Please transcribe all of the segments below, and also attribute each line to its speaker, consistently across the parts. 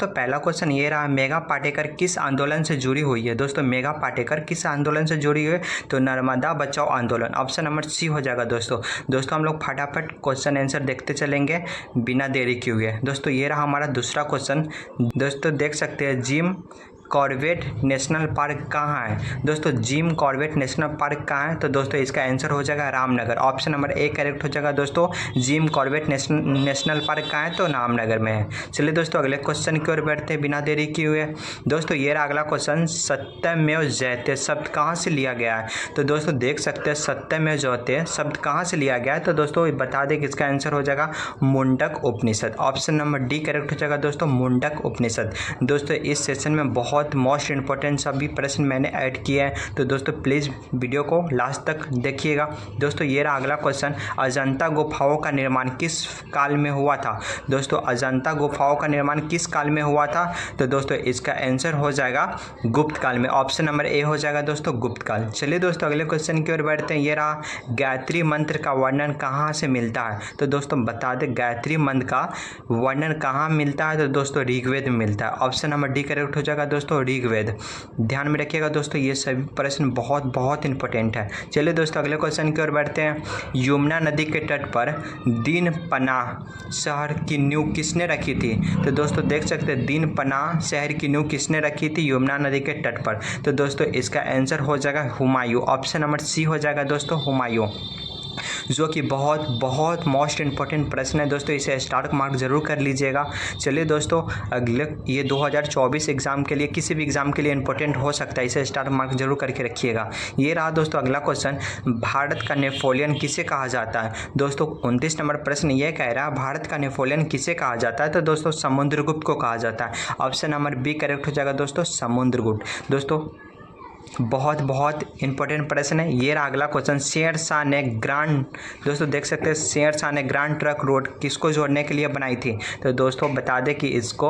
Speaker 1: दोस्तों पहला क्वेश्चन ये रहा, मेघा पाटेकर किस आंदोलन से जुड़ी हुई है। दोस्तों मेघा पाटेकर किस आंदोलन से जुड़ी हुई है, तो नर्मदा बचाओ आंदोलन, ऑप्शन नंबर सी हो जाएगा। दोस्तों हम लोग फटाफट क्वेश्चन आंसर देखते चलेंगे बिना देरी किए हुए। दोस्तों ये रहा हमारा दूसरा क्वेश्चन। दोस्तों देख सकते हैं जिम कॉर्बेट नेशनल पार्क कहाँ है। दोस्तों जिम कॉर्बेट नेशनल पार्क कहाँ है, तो दोस्तों इसका आंसर हो जाएगा Ramnagar, option number A correct हो जाएगा। दोस्तों जिम कॉर्बेट नेशनल पार्क कहाँ है, तो रामनगर में है। चलिए दोस्तों अगले क्वेश्चन की ओर बढ़ते हैं बिना देरी किए हुए। दोस्तों ये रहा अगला क्वेश्चन, सत्यमेव जयते शब्द कहाँ से लिया गया है। तो दोस्तों देख सकते हैं सत्यमेव जयते शब्द कहाँ से लिया गया है, तो दोस्तों बता दें कि इसका आंसर हो जाएगा मुंडक उपनिषद, ऑप्शन नंबर डी करेक्ट हो जाएगा। दोस्तों मुंडक उपनिषद। दोस्तों इस सेशन में बहुत मोस्ट इंपॉर्टेंट सभी प्रश्न मैंने ऐड किए हैं, तो दोस्तों प्लीज़ वीडियो को लास्ट तक देखिएगा। दोस्तों ये रहा अगला क्वेश्चन, अजंता गुफाओं का निर्माण किस काल में हुआ था। दोस्तों अजंता गुफाओं का निर्माण किस काल में हुआ था, तो दोस्तों इसका आंसर हो जाएगा गुप्त काल में, ऑप्शन नंबर ए हो जाएगा। दोस्तों गुप्त काल। चलिए दोस्तों अगले क्वेश्चन की ओर बढ़ते हैं। ये रहा गायत्री मंत्र का वर्णन कहाँ से मिलता है, तो दोस्तों बता दें गायत्री मंत्र का वर्णन कहाँ मिलता है, तो दोस्तों ऋग्वेद में मिलता है, ऑप्शन नंबर डी करेक्ट हो जाएगा। दोस्तों ऋग्वेद। ध्यान में रखिएगा दोस्तों ये सभी प्रश्न बहुत इंपॉर्टेंट है। चलिए दोस्तों अगले क्वेश्चन की ओर बढ़ते हैं। यमुना नदी के तट पर दीन पनाह शहर की नींव किसने रखी थी, तो दोस्तों देख सकते हैं दीन पनाह शहर की नींव किसने रखी थी यमुना नदी के तट पर, तो दोस्तों इसका आंसर हो जाएगा हुमायूं, ऑप्शन नंबर सी हो जाएगा। दोस्तों हुमायूं, जो कि बहुत मोस्ट इंपॉर्टेंट प्रश्न है। दोस्तों इसे स्टार मार्क जरूर कर लीजिएगा। चलिए दोस्तों अगले ये 2024 एग्जाम के लिए किसी भी एग्जाम के लिए इंपॉर्टेंट हो सकता है, इसे स्टार मार्क जरूर करके रखिएगा। ये रहा दोस्तों अगला क्वेश्चन, भारत का नेपोलियन किसे कहा जाता है। दोस्तों 29 नंबर प्रश्न ये कह रहा है भारत का नेपोलियन किसे कहा जाता है, तो दोस्तों समुद्रगुप्त को कहा जाता है, ऑप्शन नंबर बी करेक्ट हो जाएगा। दोस्तों समुद्रगुप्त। दोस्तों बहुत इंपॉर्टेंट प्रश्न है। ये रहा अगला क्वेश्चन, शेरशाह ने ग्रांड, दोस्तों देख सकते हैं शेरशाह ने ग्रांड ट्रंक रोड किसको जोड़ने के लिए बनाई थी, तो दोस्तों बता दें कि इसको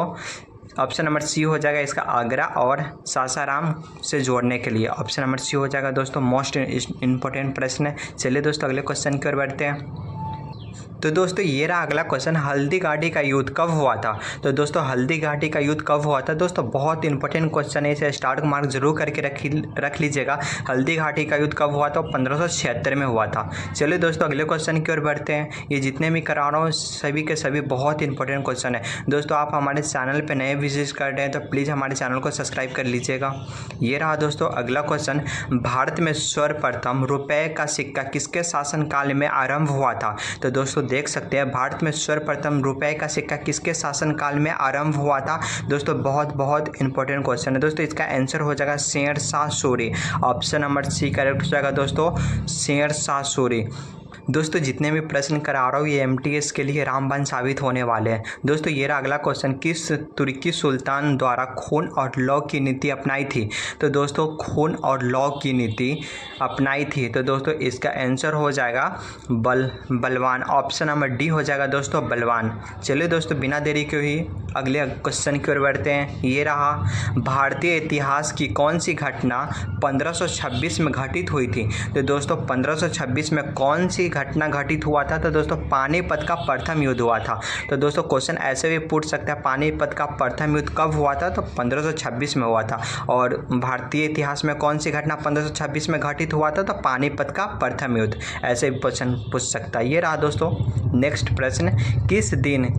Speaker 1: ऑप्शन नंबर सी हो जाएगा, इसका आगरा और सासाराम से जोड़ने के लिए, ऑप्शन नंबर सी हो जाएगा। दोस्तों मोस्ट इंपॉर्टेंट प्रश्न है। चलिए दोस्तों अगले क्वेश्चन की ओर बढ़ते हैं। तो दोस्तों ये रहा अगला क्वेश्चन, हल्दी घाटी का युद्ध कब हुआ था, तो दोस्तों हल्दी घाटी का युद्ध कब हुआ था। दोस्तों बहुत इंपॉर्टेंट क्वेश्चन है, इसे स्टार मार्क जरूर करके रख लीजिएगा। हल्दी घाटी का युद्ध कब हुआ था, 1576 में हुआ था। चलिए दोस्तों अगले क्वेश्चन की ओर बढ़ते हैं। ये जितने भी करा रहा हूँ सभी के सभी बहुत इंपॉर्टेंट क्वेश्चन है। दोस्तों आप हमारे चैनल पर नए विजिट कर रहे हैं तो प्लीज़ हमारे चैनल को सब्सक्राइब कर लीजिएगा। ये रहा दोस्तों अगला क्वेश्चन, भारत में सर्वप्रथम रुपये का सिक्का किसके शासनकाल में आरंभ हुआ था, तो दोस्तों देख सकते हैं भारत में सर्वप्रथम रुपए का सिक्का किसके शासनकाल में आरंभ हुआ था। दोस्तों बहुत इंपॉर्टेंट क्वेश्चन है। दोस्तों इसका आंसर हो जाएगा Sher Shah Suri, option number C correct हो जाएगा। दोस्तों शेरशाह सूरी। दोस्तों जितने भी प्रश्न करा रहा हूँ ये एमटीएस के लिए रामबाण साबित होने वाले हैं। दोस्तों ये रहा अगला क्वेश्चन, किस तुर्की सुल्तान द्वारा खून और लौ की नीति अपनाई थी, तो दोस्तों खून और लौ की नीति अपनाई थी, तो दोस्तों इसका आंसर हो जाएगा बलवान, ऑप्शन नंबर डी हो जाएगा। दोस्तों बलवान। चलिए दोस्तों बिना देरी के हुई अगले क्वेश्चन की ओर बढ़ते हैं। ये रहा भारतीय इतिहास की कौन सी घटना 1526 में घटित हुई थी, तो दोस्तों 1526 में कौन सी घटना घटित हुआ था, तो दोस्तों पानीपत का प्रथम युद्ध हुआ था। तो दोस्तों क्वेश्चन ऐसे भी पूछ सकता है पानीपत का प्रथम युद्ध कब हुआ था, तो 1526 में हुआ था। और भारतीय इतिहास में कौन सी घटना 1526 में घटित हुआ था, तो पानीपत का प्रथम युद्ध, ऐसे भी क्वेश्चन पूछ सकता है। ये रहा दोस्तों नेक्स्ट प्रश्न, किस दिन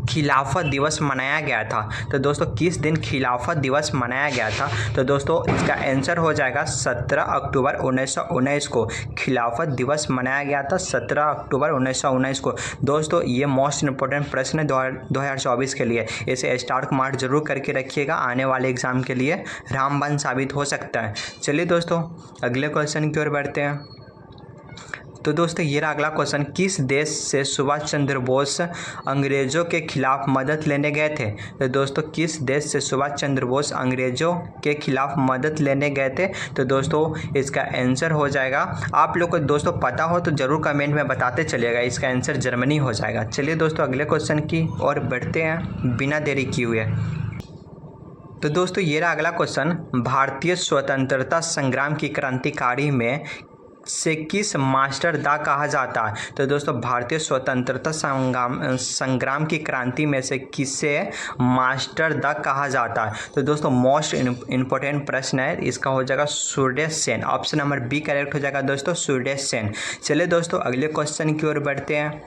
Speaker 1: खिलाफत दिवस मनाया गया था, तो दोस्तों किस दिन खिलाफत दिवस मनाया गया था, तो दोस्तों इसका आंसर हो जाएगा 17 अक्टूबर 1919 को खिलाफत दिवस मनाया गया था, 17 अक्टूबर 1919 को। दोस्तों ये मोस्ट इंपॉर्टेंट प्रश्न है 2024 के लिए, इसे स्टार मार्क जरूर करके रखिएगा, आने वाले एग्जाम के लिए रामबाण साबित हो सकता है। चलिए दोस्तों अगले क्वेश्चन की ओर बढ़ते हैं। तो दोस्तों ये रहा अगला क्वेश्चन, किस देश से सुभाष चंद्र बोस अंग्रेज़ों के खिलाफ मदद लेने गए थे, तो दोस्तों किस देश से सुभाष चंद्र बोस अंग्रेज़ों के खिलाफ मदद लेने गए थे, तो दोस्तों इसका आंसर हो जाएगा, आप लोग को दोस्तों पता हो तो ज़रूर कमेंट में बताते चलिएगा, इसका आंसर जर्मनी हो जाएगा। चलिए दोस्तों अगले क्वेश्चन की ओर बढ़ते हैं बिना देरी किए हुए। तो दोस्तों ये रहा अगला क्वेश्चन, भारतीय स्वतंत्रता संग्राम की क्रांतिकारी में से किस मास्टर दा कहा जाता है? तो दोस्तों भारतीय स्वतंत्रता संग्राम की क्रांति में से किसे मास्टर दा कहा जाता है? तो दोस्तों मोस्ट इम्पोर्टेंट प्रश्न है, इसका हो जाएगा Surya Sen. Option number B correct हो जाएगा दोस्तों, सूर्य सेन। चलिए दोस्तों अगले क्वेश्चन की ओर बढ़ते हैं।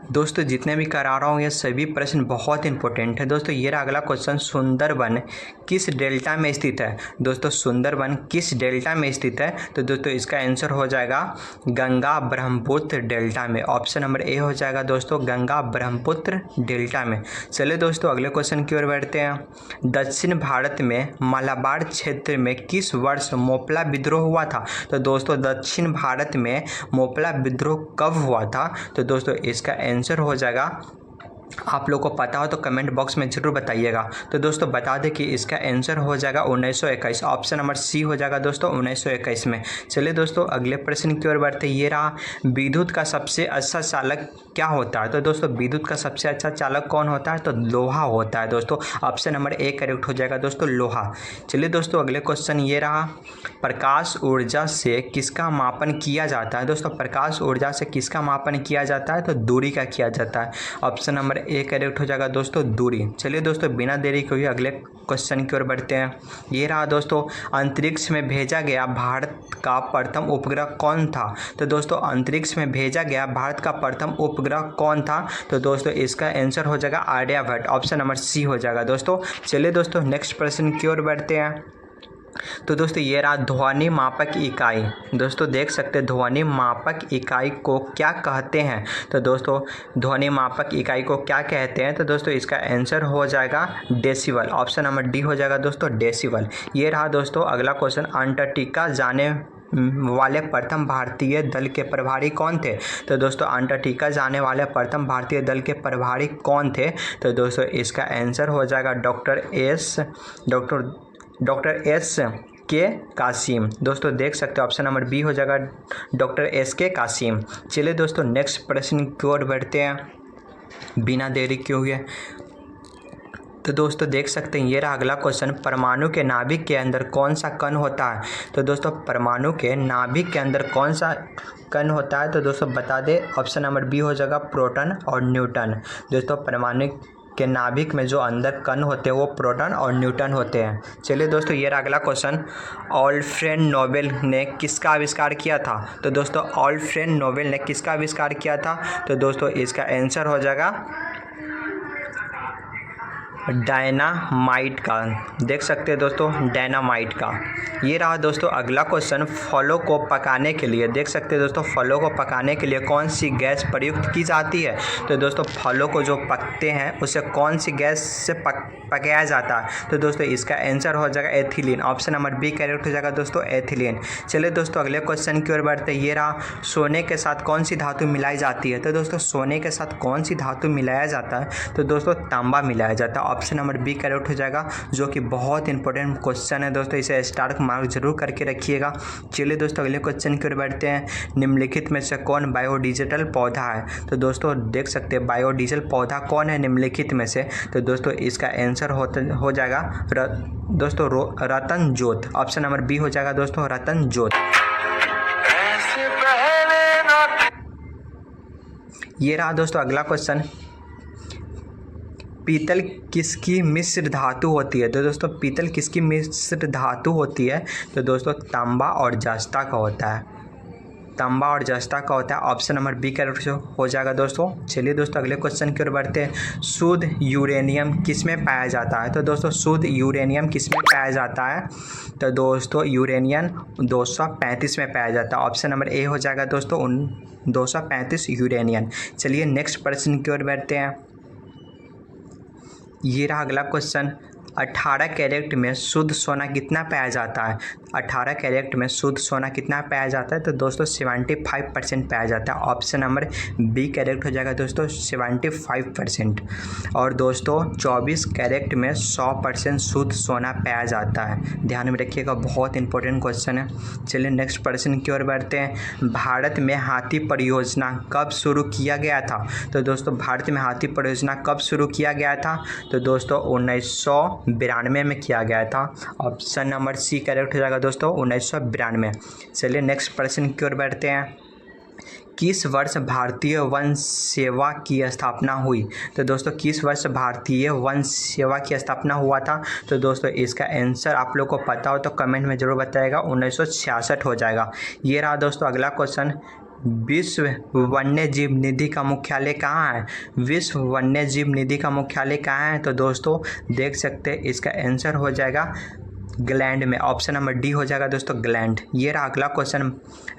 Speaker 1: दोस्तों जितने भी करा रहा हूँ ये सभी प्रश्न बहुत इंपॉर्टेंट है। दोस्तों ये रहा अगला क्वेश्चन, सुंदरबन किस डेल्टा में स्थित है? दोस्तों सुंदरबन किस डेल्टा में स्थित है? तो दोस्तों इसका आंसर हो जाएगा गंगा ब्रह्मपुत्र डेल्टा में। ऑप्शन नंबर ए हो जाएगा दोस्तों, गंगा ब्रह्मपुत्र डेल्टा में। चलिए दोस्तों अगले क्वेश्चन की ओर बढ़ते हैं। दक्षिण भारत में मलाबार क्षेत्र में किस वर्ष मोपला विद्रोह हुआ था? तो दोस्तों दक्षिण भारत में मोपला विद्रोह कब हुआ था? तो दोस्तों इसका आंसर हो जाएगा, आप लोग को पता हो तो कमेंट बॉक्स में ज़रूर बताइएगा। तो दोस्तों बता दें कि इसका आंसर हो जाएगा 1921। ऑप्शन नंबर सी हो जाएगा दोस्तों 1921 में। चलिए दोस्तों अगले प्रश्न की ओर बढ़ते। ये रहा, विद्युत का सबसे अच्छा चालक क्या होता है? तो दोस्तों विद्युत का सबसे अच्छा चालक कौन होता है? तो लोहा होता है दोस्तों। ऑप्शन नंबर ए करेक्ट हो जाएगा दोस्तों, लोहा। चलिए दोस्तों अगले क्वेश्चन ये रहा, प्रकाश ऊर्जा से किसका मापन किया जाता है? दोस्तों प्रकाश ऊर्जा से किसका मापन किया जाता है? तो दूरी का किया जाता है। ऑप्शन नंबर ए करेक्ट हो जाएगा दोस्तों, दूरी। चलिए दोस्तों बिना देरी के हुए अगले क्वेश्चन की ओर बढ़ते हैं। ये रहा दोस्तों, अंतरिक्ष में भेजा गया भारत का प्रथम उपग्रह कौन था? तो दोस्तों अंतरिक्ष में भेजा गया भारत का प्रथम उपग्रह कौन था? तो दोस्तों इसका आंसर हो जाएगा आर्यभट्ट। ऑप्शन नंबर सी हो जाएगा दोस्तों। चलिए दोस्तों नेक्स्ट प्रश्न की ओर बढ़ते हैं। तो दोस्तों ये रहा, ध्वनि मापक इकाई। दोस्तों देख सकते हैं ध्वनि मापक इकाई को क्या कहते हैं? तो दोस्तों ध्वनि मापक इकाई को क्या कहते हैं? तो दोस्तों इसका आंसर हो जाएगा डेसिबल। ऑप्शन नंबर डी हो जाएगा दोस्तों, डेसिबल। ये रहा दोस्तों अगला क्वेश्चन, अंटार्कटिका जाने वाले प्रथम भारतीय दल के प्रभारी कौन थे? तो दोस्तों अंटार्कटिका जाने वाले प्रथम भारतीय दल के प्रभारी कौन थे? तो दोस्तों इसका आंसर हो जाएगा डॉक्टर एस के कासिम। दोस्तों देख सकते हो ऑप्शन नंबर बी हो जाएगा डॉक्टर एस के कासिम। चलिए दोस्तों नेक्स्ट प्रश्न की ओर बढ़ते हैं बिना देरी किए हुए। तो दोस्तों देख सकते हैं ये रहा अगला क्वेश्चन, परमाणु के नाभिक के अंदर कौन सा कण होता है? तो दोस्तों परमाणु के नाभिक के अंदर कौन सा कण होता है? तो दोस्तों बता दें, ऑप्शन नंबर बी हो जाएगा प्रोटॉन और न्यूट्रॉन। दोस्तों परमाणु के नाभिक में जो अंदर कण होते हैं वो प्रोटॉन और न्यूट्रॉन होते हैं। चलिए दोस्तों ये रहा अगला क्वेश्चन, अल्फ्रेड नोबेल ने किसका आविष्कार किया था? तो दोस्तों अल्फ्रेड नोबेल ने किसका आविष्कार किया था? तो दोस्तों इसका आंसर हो जाएगा डायनामाइट का। देख सकते हैं दोस्तों डायनामाइट का। ये रहा दोस्तों अगला क्वेश्चन, फलों को पकाने के लिए, देख सकते हैं दोस्तों फलों को पकाने के लिए कौन सी गैस प्रयुक्त की जाती है? तो दोस्तों फलों को जो पकते हैं उसे कौन सी गैस से पकाया जाता है? तो दोस्तों इसका आंसर हो जाएगा ethylene. Option number B correct हो जाएगा दोस्तों, एथिलीन। चलिए दोस्तों अगले क्वेश्चन की ओर बढ़ते। ये रहा, सोने के साथ कौन सी धातु मिलाई जाती है? तो दोस्तों सोने के साथ कौन सी धातु मिलाया जाता है? तो दोस्तों तांबा मिलाया जाता है। ऑप्शन नंबर बी करेक्ट हो जाएगा, जो कि बहुत इंपॉर्टेंट क्वेश्चन है दोस्तों, इसे स्टार मार्क जरूर करके रखिएगा। चलिए दोस्तों अगले क्वेश्चन की ओर बढ़ते हैं। निम्नलिखित में से कौन बायोडीजल पौधा है? तो दोस्तों देख सकते हैं बायोडीजल पौधा कौन है निम्नलिखित में से? तो दोस्तों इसका आंसर हो जाएगा दोस्तों रतन ज्योत। ऑप्शन नंबर बी हो जाएगा दोस्तों, रतन ज्योत। ये रहा दोस्तों अगला क्वेश्चन, पीतल किसकी मिश्र धातु होती है? तो दोस्तों पीतल किसकी मिश्र धातु होती है? तो दोस्तों तांबा और जस्ता का होता है, तांबा और जस्ता का होता है। ऑप्शन नंबर बी करेक्ट हो जाएगा दोस्तों। चलिए दोस्तों अगले क्वेश्चन की ओर बढ़ते हैं। शुद्ध यूरेनियम किस में पाया जाता है? तो दोस्तों शुद्ध यूरेनियम किस में पाया जाता है? तो दोस्तों यूरेनियम 235 में पाया जाता है। ऑप्शन नंबर ए हो जाएगा दोस्तों 235 यूरेनियम। चलिए नेक्स्ट प्रश्न की ओर बढ़ते हैं। ये रहा अगला क्वेश्चन, 18 कैरेट में शुद्ध सोना कितना पाया जाता है? 18 कैरेट में शुद्ध सोना कितना पाया जाता है? तो दोस्तों 75% पाया जाता है। ऑप्शन नंबर बी कैरेट हो जाएगा दोस्तों 75%। और दोस्तों 24 कैरेट में 100% शुद्ध सोना पाया जाता है। ध्यान में रखिएगा, बहुत इंपॉर्टेंट क्वेश्चन है। चलिए नेक्स्ट प्रश्न की ओर बढ़ते हैं। भारत में हाथी परियोजना कब शुरू किया गया था? तो दोस्तों भारत में हाथी परियोजना कब शुरू किया गया था? तो दोस्तों 1900 1992 में किया गया था। ऑप्शन नंबर सी करेक्ट हो जाएगा दोस्तों, 1992। चलिए नेक्स्ट प्रश्न की ओर बढ़ते हैं। किस वर्ष भारतीय वन सेवा की स्थापना हुई? तो दोस्तों किस वर्ष भारतीय वन सेवा की स्थापना हुआ था? तो दोस्तों इसका आंसर आप लोग को पता हो तो कमेंट में ज़रूर बताइएगा, 1966 हो जाएगा। ये रहा दोस्तों अगला क्वेश्चन। विश्व वन्य जीव निधि का मुख्यालय कहाँ है? विश्व वन्य जीव निधि का मुख्यालय कहाँ है? तो दोस्तों देख सकते हैं इसका आंसर हो जाएगा ग्लैंड में। ऑप्शन नंबर डी हो जाएगा दोस्तों, ग्लैंड। ये रहा अगला क्वेश्चन।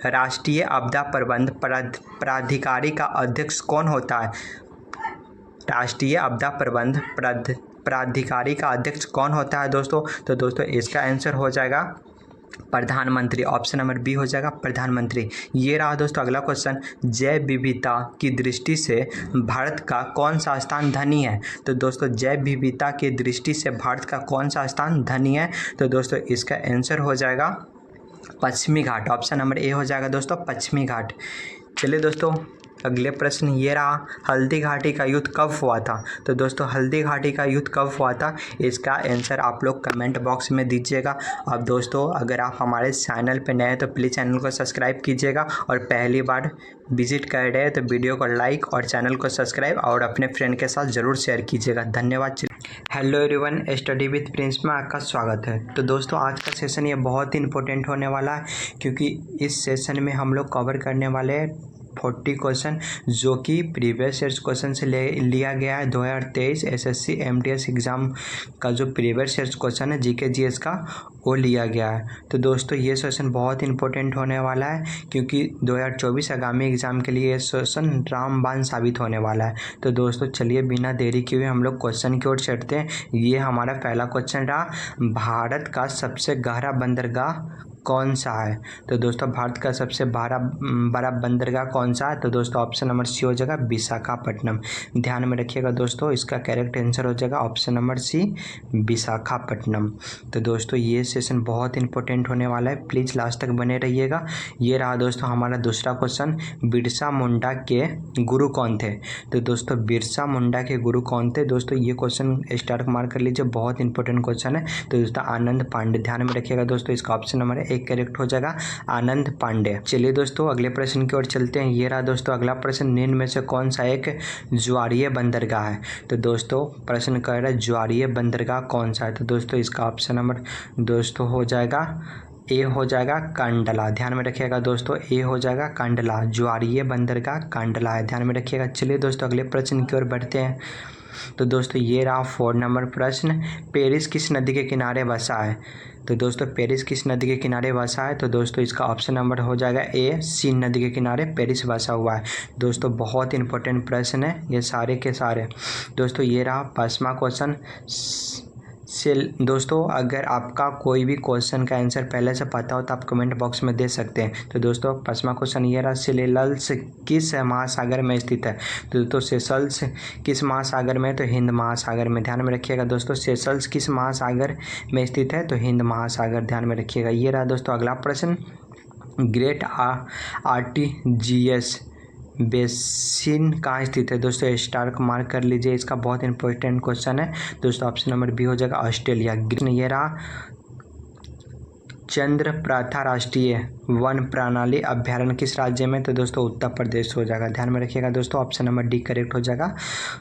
Speaker 1: राष्ट्रीय आपदा प्रबंध प्राधिकारी का अध्यक्ष कौन होता है? राष्ट्रीय आपदा प्रबंध प्राधिकारी का अध्यक्ष कौन होता है दोस्तों? तो दोस्तों इसका आंसर हो जाएगा प्रधानमंत्री। ऑप्शन नंबर बी हो जाएगा प्रधानमंत्री। ये रहा दोस्तों अगला क्वेश्चन। जैव विविधता की दृष्टि से भारत का कौन सा स्थान धनी है? तो दोस्तों जैव विविधता की दृष्टि से भारत का कौन सा स्थान धनी है? तो दोस्तों इसका आंसर हो जाएगा पश्चिमी घाट। ऑप्शन नंबर ए हो जाएगा दोस्तों, पश्चिमी घाट। चलिए दोस्तों अगले प्रश्न ये रहा। हल्दी घाटी का युद्ध कब हुआ था? तो दोस्तों हल्दी घाटी का युद्ध कब हुआ था? इसका आंसर आप लोग कमेंट बॉक्स में दीजिएगा। अब दोस्तों अगर आप हमारे चैनल पे नए हैं तो प्लीज़ चैनल को सब्सक्राइब कीजिएगा, और पहली बार विजिट कर रहे हैं तो वीडियो को लाइक और चैनल को सब्सक्राइब और अपने फ्रेंड के साथ ज़रूर शेयर कीजिएगा। धन्यवाद। Hello everyone, study with Prince में आपका स्वागत है। तो दोस्तों आज का सेशन ये बहुत ही इंपॉर्टेंट होने वाला है, क्योंकि इस सेशन में हम लोग कवर करने वाले हैं 40 क्वेश्चन जो कि प्रीवियस ईयर्स क्वेश्चन से लिया गया है। 2023 एसएससी एमटीएस एग्ज़ाम का जो प्रीवियस ईयर्स क्वेश्चन है जीके जीएस का, वो लिया गया है। तो दोस्तों ये सेशन बहुत इंपॉर्टेंट होने वाला है, क्योंकि 2024 आगामी एग्ज़ाम के लिए ये सेशन रामबाण साबित होने वाला है। तो दोस्तों चलिए बिना देरी किए हम लोग क्वेश्चन की ओर चढ़ते हैं। ये हमारा पहला क्वेश्चन रहा। भारत का सबसे गहरा बंदरगाह कौन सा है? तो दोस्तों भारत का सबसे बड़ा बंदरगाह कौन सा है? तो दोस्तों ऑप्शन नंबर सी हो जाएगा विशाखापट्टनम। ध्यान में रखिएगा दोस्तों, इसका करेक्ट आंसर हो जाएगा ऑप्शन नंबर सी विशाखापट्टनम। तो दोस्तों ये सेशन बहुत इंपॉर्टेंट होने वाला है, प्लीज़ लास्ट तक बने रहिएगा। ये रहा दोस्तों हमारा दूसरा क्वेश्चन। बिरसा मुंडा के गुरु कौन थे? तो दोस्तों बिरसा मुंडा के गुरु कौन थे? दोस्तों ये क्वेश्चन स्टार्ट मार्क कर लीजिए, बहुत इंपॉर्टेंट क्वेश्चन है। तो दोस्तों आनंद पांडे। ध्यान में रखिएगा दोस्तों, इसका ऑप्शन नंबर एक करेक्ट हो जाएगा, आनंद पांडे। चलिए दोस्तों अगले प्रश्न की ओर चलते हैं। ये रहा दोस्तों अगला प्रश्न। निम्न में से कौन सा एक ज्वारीय बंदरगाह है? तो दोस्तों प्रश्न कर रहा है ज्वारीय बंदरगाह कौन सा है? तो दोस्तों इसका ऑप्शन नंबर दोस्तों हो जाएगा ए हो जाएगा कांडला। ध्यान में रखिएगा दोस्तों, ए हो जाएगा कांडला। ज्वारीय बंदरगाह कांडला है, ध्यान में रखिएगा। चलिए दोस्तों अगले प्रश्न की ओर बढ़ते हैं। तो दोस्तों ये रहा 4 नंबर प्रश्न। पेरिस किस नदी के किनारे बसा है? तो दोस्तों पेरिस किस नदी के किनारे बसा है? तो दोस्तों इसका ऑप्शन नंबर हो जाएगा ए, सीन नदी के किनारे पेरिस बसा हुआ है। दोस्तों बहुत इंपॉर्टेंट प्रश्न है ये सारे के सारे। दोस्तों ये रहा 5वां क्वेश्चन। दोस्तों अगर आपका कोई भी क्वेश्चन का आंसर पहले से पता हो तो आप कमेंट बॉक्स में दे सकते हैं। तो दोस्तों 5वां क्वेश्चन ये रहा। सेशेल्स किस महासागर में स्थित है? तो दोस्तों सेशेल्स किस महासागर में? तो हिंद महासागर में। ध्यान में रखिएगा दोस्तों, सेशेल्स किस महासागर में स्थित है? तो हिंद महासागर। ध्यान में रखिएगा। ये रहा दोस्तों अगला प्रश्न। ग्रेट आर्टिजियस बेसिन कहाँ स्थित है? दोस्तों स्टार मार्क कर लीजिए, इसका बहुत इंपॉर्टेंट क्वेश्चन है दोस्तों। ऑप्शन नंबर बी हो जाएगा ऑस्ट्रेलिया। ये रहा चंद्रप्रथा राष्ट्रीय वन प्रणाली अभ्यारण्य किस राज्य में? तो दोस्तों उत्तर प्रदेश हो जाएगा। ध्यान में रखिएगा दोस्तों, ऑप्शन नंबर डी करेक्ट हो जाएगा,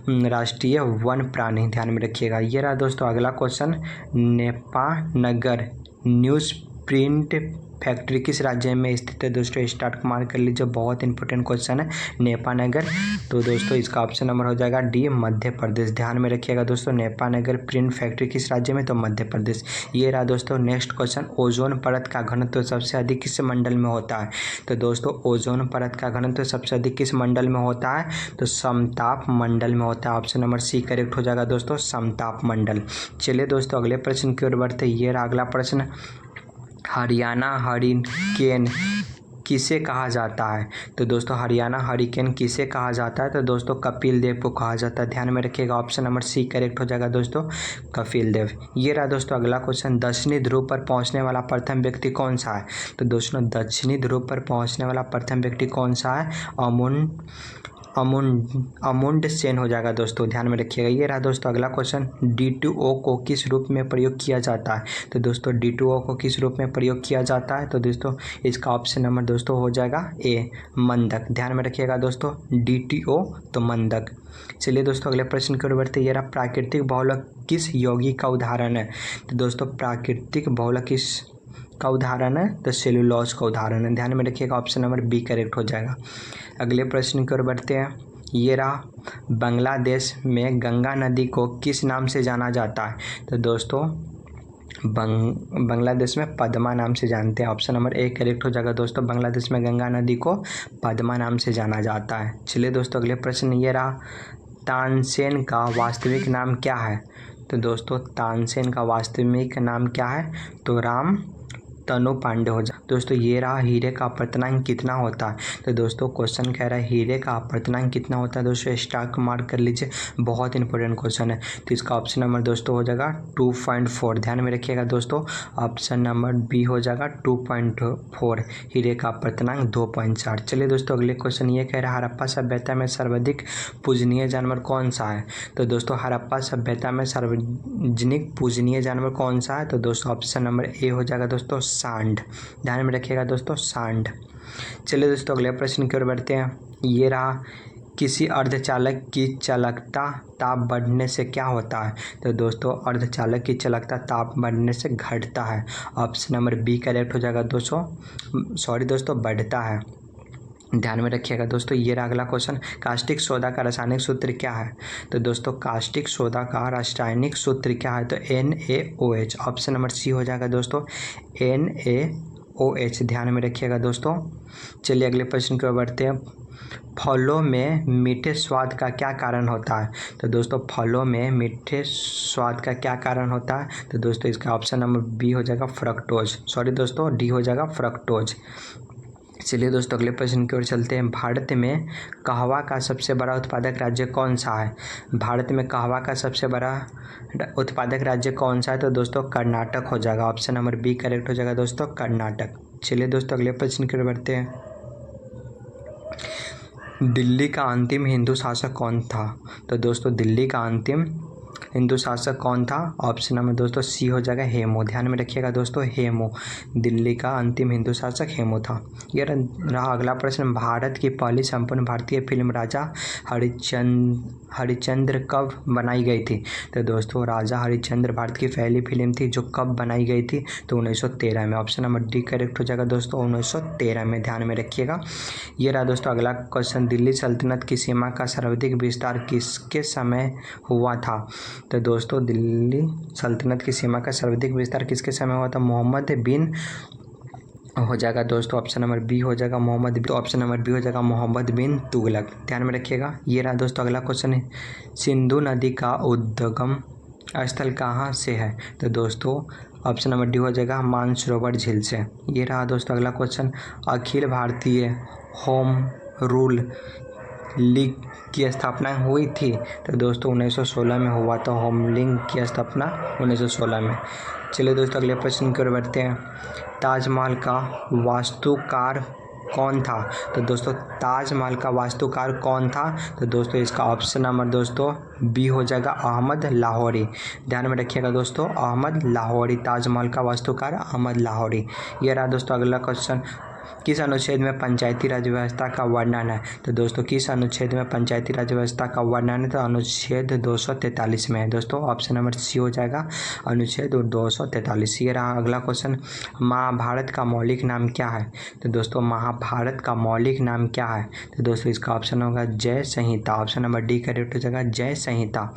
Speaker 1: राष्ट्रीय वन प्राणी। ध्यान में रखिएगा। ये रहा दोस्तों अगला question. Nepanagar news print factory किस राज्य में स्थित है? दोस्तों स्टार्ट मार्क कर लीजिए, बहुत इंपॉर्टेंट क्वेश्चन है, नेपानगर। तो दोस्तों इसका ऑप्शन नंबर हो जाएगा डी, मध्य प्रदेश। ध्यान में रखिएगा दोस्तों, नेपानगर प्रिंट फैक्ट्री किस राज्य में? तो मध्य प्रदेश। ये रहा दोस्तों नेक्स्ट क्वेश्चन। ओजोन परत का घनत्व सबसे अधिक किस मंडल में होता है? तो दोस्तों ओजोन परत का घनत्व सबसे अधिक किस मंडल में होता है? तो समताप मंडल में होता है। ऑप्शन नंबर सी करेक्ट हो जाएगा दोस्तों, समताप मंडल। चलिए दोस्तों अगले प्रश्न की ओर बढ़ते। ये रहा अगला प्रश्न। हरियाणा हरिकेन किसे कहा जाता है? तो दोस्तों हरियाणा हरिकेन किसे कहा जाता है? तो दोस्तों कपिल देव को कहा जाता है। ध्यान में रखिएगा, ऑप्शन नंबर सी करेक्ट हो जाएगा दोस्तों, कपिल देव। ये रहा दोस्तों अगला क्वेश्चन। दक्षिणी ध्रुव पर पहुंचने वाला प्रथम व्यक्ति कौन सा है? तो दोस्तों दक्षिणी ध्रुव पर पहुंचने वाला प्रथम व्यक्ति कौन सा है? अमुंड सेन हो जाएगा दोस्तों, ध्यान में रखिएगा। ये रहा दोस्तों अगला क्वेश्चन, D2O को किस रूप में प्रयोग किया जाता है? तो दोस्तों D2O को किस रूप में प्रयोग किया जाता है? तो दोस्तों इसका ऑप्शन नंबर दोस्तों हो जाएगा ए, मंदक। ध्यान में रखिएगा दोस्तों, D2O तो मंदक। चलिए दोस्तों अगले प्रश्न की ओर बढ़ते। ये रहा, प्राकृतिक बहुलक किस यौगिक का उदाहरण है? तो दोस्तों प्राकृतिक बहुलक किस का उदाहरण है? तो सेलुलोज का उदाहरण है। ध्यान में रखिएगा, ऑप्शन नंबर बी करेक्ट हो जाएगा। अगले प्रश्न की ओर बढ़ते हैं। ये रहा, बांग्लादेश में गंगा नदी को किस नाम से जाना जाता है? तो दोस्तों बांग्लादेश में पद्मा नाम से जानते हैं। ऑप्शन नंबर ए करेक्ट हो जाएगा दोस्तों, बांग्लादेश में गंगा नदी को पद्मा नाम से जाना जाता है। चलिए दोस्तों अगले प्रश्न, ये रहा, तानसेन का वास्तविक नाम क्या है? तो दोस्तों तानसेन का वास्तविक नाम क्या है? तो राम तनु पांडे हो जाए। दोस्तों ये रहा, हीरे का अपर्तनांक कितना होता है? तो दोस्तों क्वेश्चन कह रहा है हीरे का अपर्तनांक कितना होता है? दोस्तों स्टार मार्क कर लीजिए, बहुत इंपॉर्टेंट क्वेश्चन है। तो इसका ऑप्शन नंबर दोस्तों हो जाएगा 2.4। ध्यान में रखिएगा दोस्तों, ऑप्शन नंबर बी हो जाएगा 2.4, हीरे का अपर्तनांक 2.4। चलिए दोस्तों अगले क्वेश्चन, ये कह रहा है, हड़प्पा सभ्यता में सर्वाधिक पूजनीय जानवर कौन सा है? तो दोस्तों हड़प्पा सभ्यता में सार्वजनिक पूजनीय जानवर कौन सा है? तो दोस्तों ऑप्शन नंबर ए हो जाएगा दोस्तों सांड। ध्यान में रखिएगा दोस्तों, सांड। चलिए दोस्तों अगले प्रश्न की ओर बढ़ते हैं। ये रहा, किसी अर्धचालक की चालकता ताप बढ़ने से क्या होता है? तो दोस्तों अर्धचालक की चालकता ताप बढ़ने से घटता है। ऑप्शन नंबर बी करेक्ट हो जाएगा दोस्तों, बढ़ता है। ध्यान में रखिएगा दोस्तों। ये रहा अगला क्वेश्चन, कास्टिक सोडा का रासायनिक सूत्र क्या है? तो दोस्तों कास्टिक सोडा का रासायनिक सूत्र क्या है? तो NaOH। ऑप्शन नंबर सी हो जाएगा दोस्तों, NaOH। ध्यान में रखिएगा दोस्तों। चलिए अगले प्रश्न की ओर बढ़ते हैं। फलों में मीठे स्वाद का क्या कारण होता है? तो दोस्तों फलों में मीठे स्वाद का क्या कारण होता है? तो दोस्तों इसका ऑप्शन नंबर बी हो जाएगा डी हो जाएगा फ्रक्टोज। चलिए दोस्तों अगले प्रश्न की ओर चलते हैं। भारत में कहवा का सबसे बड़ा उत्पादक राज्य कौन सा है? भारत में कहवा का सबसे बड़ा उत्पादक राज्य कौन सा है? तो दोस्तों कर्नाटक हो जाएगा। ऑप्शन नंबर बी करेक्ट हो जाएगा दोस्तों, कर्नाटक। चलिए दोस्तों अगले प्रश्न की ओर बढ़ते हैं। दिल्ली का अंतिम हिंदू शासक कौन था? तो दोस्तों दिल्ली का अंतिम हिंदू शासक कौन था? ऑप्शन नंबर दोस्तों सी हो जाएगा हेमू। ध्यान में रखिएगा दोस्तों, हेमू। दिल्ली का अंतिम हिंदू शासक हेमू था। यह रहा अगला प्रश्न, भारत की पहली संपूर्ण भारतीय फिल्म राजा हरिश्चंद्र कब बनाई गई थी? तो दोस्तों राजा हरिश्चंद्र भारत की पहली फिल्म थी जो कब बनाई गई थी? तो 1913 में। ऑप्शन नंबर डी करेक्ट हो जाएगा दोस्तों, 1913 में। ध्यान में रखिएगा। ये रहा दोस्तों अगला क्वेश्चन, दिल्ली सल्तनत की सीमा का सर्वाधिक विस्तार किसके समय हुआ था? तो दोस्तों दिल्ली सल्तनत की सीमा का सर्वाधिक विस्तार किसके समय हुआ था? मोहम्मद बिन हो जाएगा दोस्तों, ऑप्शन नंबर बी हो जाएगा मोहम्मद बिन तुगलक। ध्यान में रखिएगा। ये रहा दोस्तों अगला क्वेश्चन है, सिंधु नदी का उद्गम स्थल कहाँ से है? तो दोस्तों ऑप्शन नंबर डी हो जाएगा मानसरोवर झील से। ये रहा दोस्तों अगला question, Akhil Bharatiya home rule league की स्थापना हुई थी? तो दोस्तों 1916 में हुआ था होम लीग की स्थापना 1916 में। चलिए दोस्तों अगले प्रश्न की ओर बढ़ते हैं। ताजमहल का वास्तुकार कौन था? तो दोस्तों ताजमहल का वास्तुकार कौन था? तो दोस्तों इसका ऑप्शन नंबर दोस्तों बी हो जाएगा अहमद लाहौरी। ध्यान में रखिएगा दोस्तों, अहमद लाहौरी, ताजमहल का वास्तुकार अहमद लाहौरी। यह रहा दोस्तों अगला क्वेश्चन, किस अनुच्छेद में पंचायती राज व्यवस्था का वर्णन है? तो दोस्तों किस अनुच्छेद में पंचायती राज व्यवस्था का वर्णन है? तो अनुच्छेद 243 में है दोस्तों। ऑप्शन नंबर सी हो जाएगा अनुच्छेद 243। ये रहा अगला क्वेश्चन, महाभारत का मौलिक नाम क्या है? तो दोस्तों महाभारत का मौलिक नाम क्या है? तो दोस्तों इसका ऑप्शन होगा जय संहिता। ऑप्शन नंबर डी करेक्ट हो जाएगा जय संहिता।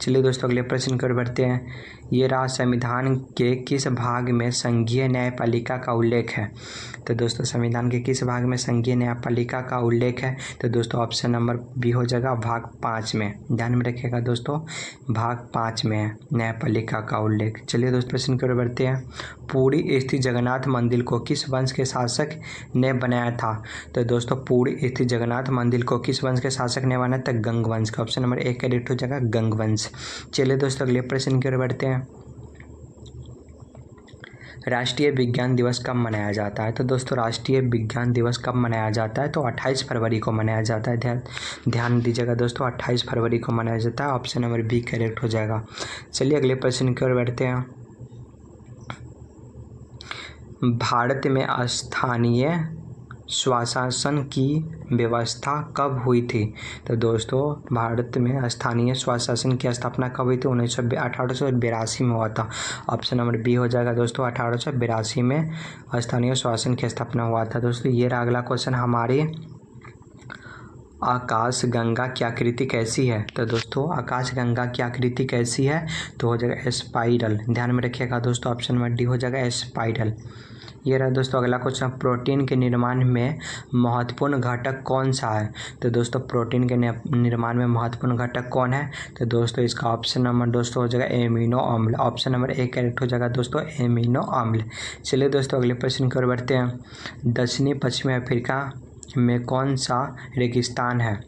Speaker 1: चलिए दोस्तों अगले प्रश्न की ओर बढ़ते हैं। ये रहा, संविधान के किस भाग में संघीय न्यायपालिका का उल्लेख है? तो दोस्तों संविधान के किस भाग में संघीय न्यायपालिका का उल्लेख है? तो दोस्तों ऑप्शन नंबर बी हो जाएगा भाग 5 में। ध्यान में रखिएगा दोस्तों, भाग 5 में है न्यायपालिका का उल्लेख। चलिए दोस्तों प्रश्न की ओर बढ़ते हैं। पुरी स्थित जगन्नाथ मंदिर को किस वंश के शासक ने बनाया था? तो दोस्तों पुरी स्थित जगन्नाथ मंदिर को किस वंश के शासक ने बनाया था? गंग वंश का। ऑप्शन नंबर ए करेक्ट हो जाएगा गंग वंश। चलिए दोस्तों अगले प्रश्न की ओर बढ़ते हैं। राष्ट्रीय विज्ञान दिवस कब मनाया जाता है? तो दोस्तों राष्ट्रीय विज्ञान दिवस कब मनाया जाता है? तो 28 फरवरी को मनाया जाता है। ध्यान दीजिएगा दोस्तों, 28 फरवरी को मनाया जाता है। ऑप्शन नंबर बी करेक्ट हो जाएगा। चलिए अगले प्रश्न की ओर बढ़ते हैं। भारत में स्थानीय स्वशासन की व्यवस्था कब हुई थी? तो दोस्तों भारत में स्थानीय स्वशासन की स्थापना कब हुई थी? 1882 में हुआ था। ऑप्शन नंबर बी हो जाएगा दोस्तों, 1882 में स्थानीय स्वशासन की स्थापना हुआ था। दोस्तों ये रहा अगला क्वेश्चन, हमारे आकाश गंगा की आकृति कैसी है? तो दोस्तों आकाश गंगा की आकृति कैसी है? तो हो जाएगा स्पाइरल। ध्यान में रखिएगा दोस्तों, ऑप्शन नंबर डी हो जाएगा स्पाइरल। ये रहा दोस्तों अगला क्वेश्चन, प्रोटीन के निर्माण में महत्वपूर्ण घटक कौन सा है? तो दोस्तों प्रोटीन के निर्माण में महत्वपूर्ण घटक कौन है? तो दोस्तों इसका ऑप्शन नंबर दोस्तों हो जाएगा एमिनो अम्ल। ऑप्शन नंबर ए करेक्ट हो जाएगा दोस्तों, एमिनो अम्ल। चलिए दोस्तों अगले प्रश्न की ओर बढ़ते हैं। दक्षिणी पश्चिमी अफ्रीका में कौन सा रेगिस्तान है?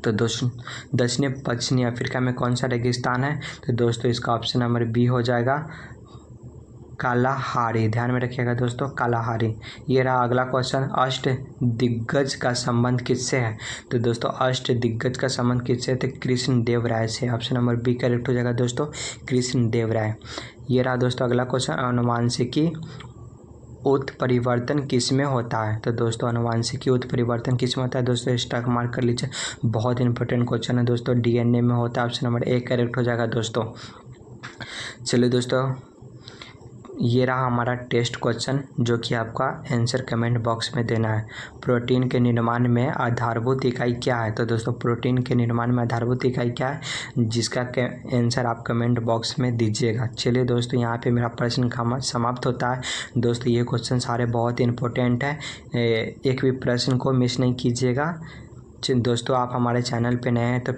Speaker 1: तो दोस्तों दक्षिणी पश्चिमी अफ्रीका में कौन सा रेगिस्तान है? तो दोस्तों इसका ऑप्शन नंबर बी हो जाएगा कालाहारी। ध्यान में रखिएगा दोस्तों, कालाहारी। ये रहा अगला क्वेश्चन, अष्ट दिग्गज का संबंध किससे है? तो दोस्तों अष्ट दिग्गज का संबंध किससे है? तो कृष्ण देव राय से। ऑप्शन नंबर बी करेक्ट हो जाएगा दोस्तों, कृष्ण देव राय। ये रहा दोस्तों अगला क्वेश्चन, आनुवांशिकी उत्परिवर्तन किस में होता है? तो दोस्तों आनुवांशिकी उत्परिवर्तन किस में होता है? दोस्तों स्टॉक मार्क कर लीजिए, बहुत इंपॉर्टेंट क्वेश्चन है दोस्तों, डीएनए में होता है। ऑप्शन नंबर ए करेक्ट हो जाएगा दोस्तों। चलिए दोस्तों ये रहा हमारा टेस्ट क्वेश्चन, जो कि आपका आंसर कमेंट बॉक्स में देना है। प्रोटीन के निर्माण में आधारभूत इकाई क्या है? तो दोस्तों प्रोटीन के निर्माण में आधारभूत इकाई क्या है, जिसका आंसर आप कमेंट बॉक्स में दीजिएगा। चलिए दोस्तों यहाँ पे मेरा प्रश्न समाप्त होता है। दोस्तों ये क्वेश्चन सारे बहुत इंपॉर्टेंट है, एक भी प्रश्न को मिस नहीं कीजिएगा। दोस्तों आप हमारे चैनल पे नए हैं तो